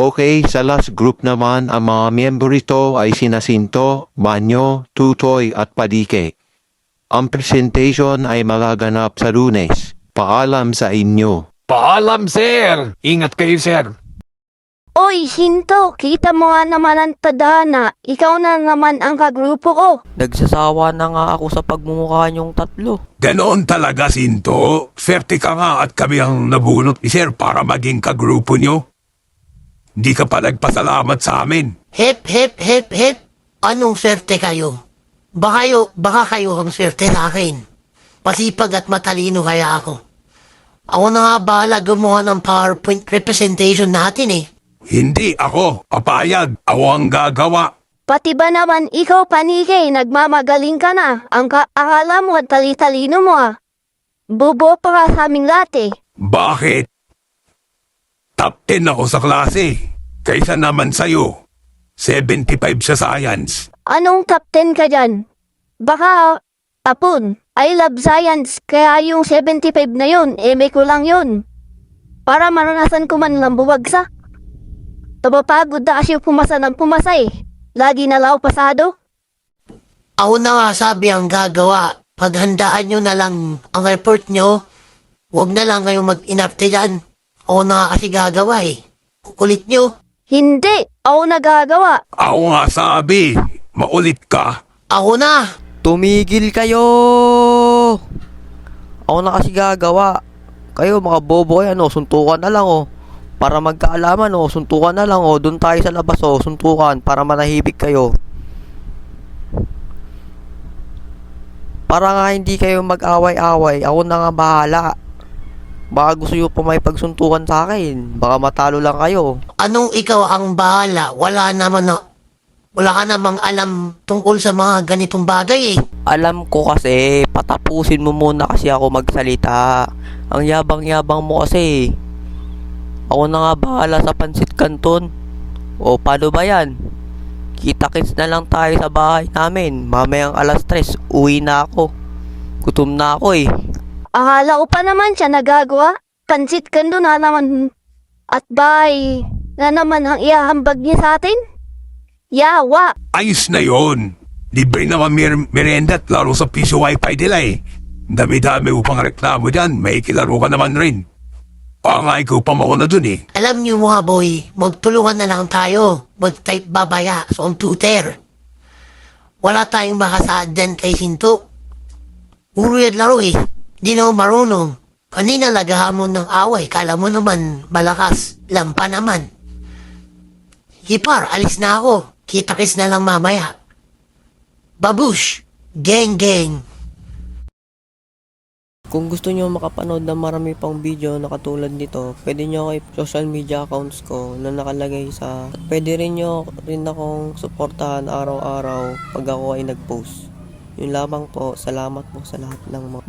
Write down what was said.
Okay, sa last group naman, ang mga miyembro ito ay sina Sinto, Banyo, Tutoy at Padike. Ang presentation ay magaganap sa Lunes. Paalam sa inyo. Paalam, sir! Ingat kayo, sir. Oy, Hinto, kita mo nga naman ang tadhana. Ikaw na naman ang kagrupo ko. Nagsasawa na nga ako sa pagmumukha niyong tatlo. Ganoon talaga, Sinto. Swerte ka nga at kami ang nabunot ni Sir para maging kagrupo nyo. Hindi ka pa nagpasalamat sa amin. Hep, hep, hep, hep. Anong swerte kayo? Baka kayo ang swerte sa akin. Pasipag at matalino kaya ako. Ako na nga bahala gumawa ng PowerPoint representation natin eh. Hindi ako. Papayag. Ako ang gagawa. Pati ba naman ikaw, Panike, nagmamagaling ka na? Ang akala mo at tali-talino mo ah. Bobo pa ka sa aming lahat eh. Bakit? Top 10 ako sa klase. Kaysa naman sa'yo. 75 sa science. Anong top 10 ka dyan? Baka, apun, I love science, kaya yung 75 na yun, may kulang yun. Para maranasan ko man lang buwagsa. Tabapagod na kasi pumasa ng pumasa eh. Lagi na lao pasado. Ako na nga sabi ang gagawa. Paghandaan nyo na lang ang report nyo. Huwag na lang kayong mag-inapte dyan. Ako na nga kasi gagawa eh. Kulit nyo. Hindi, ako nagagawa. Ako nga sabi. Maulit ka. Ako na. Tumigil kayo! Ako na kasi gagawa. Kayo mga bobo kayo, suntukan na lang Para magkaalaman suntukan na lang Doon tayo sa labas suntukan para manahimik kayo. Para nga hindi kayo mag-away-away, ako na nga bahala. Baka gusto nyo pa may pagsuntukan sa akin. Baka matalo lang kayo. Anong ikaw ang bahala? Wala ka namang alam tungkol sa mga ganitong bagay eh. Alam ko kasi, patapusin mo muna kasi ako magsalita. Ang yabang-yabang mo kasi. Ako na nga bahala sa Pansit Canton. O paano ba yan? Kita-kits na lang tayo sa bahay namin. Mamayang alas 3, uwi na ako. Gutom na ako eh. Akala ko pa naman siya nagagawa. Pansit ka doon na naman. At bye na naman ang iahambag niya sa atin. Yawa! Ayos na yon. Libre naman merenda at laro sa piso wifi nila eh. Dami-dami upang reklamo dyan. May kilaro ka naman rin. Nga ikaw pa mauna dun eh. Alam niyo mga boy, magtulungan na lang tayo. Mag-type babaya sa computer. Wala tayong makasaad dyan kay Sinto. Puro yan laro eh. Di na marunong. Kanina naghahamon ng away. Kala mo naman malakas. Lampa naman. Hipar, alis na ako. Kita-kits na lang mamaya. Babush! Gang gang! Kung gusto nyo makapanood ng marami pang video na katulad nito, pwede nyo ako social media accounts ko na nakalagay sa... Pwede rin nyo rin akong suportahan araw-araw pag ako ay nag-post. Yun lamang po, salamat po sa lahat ng mga...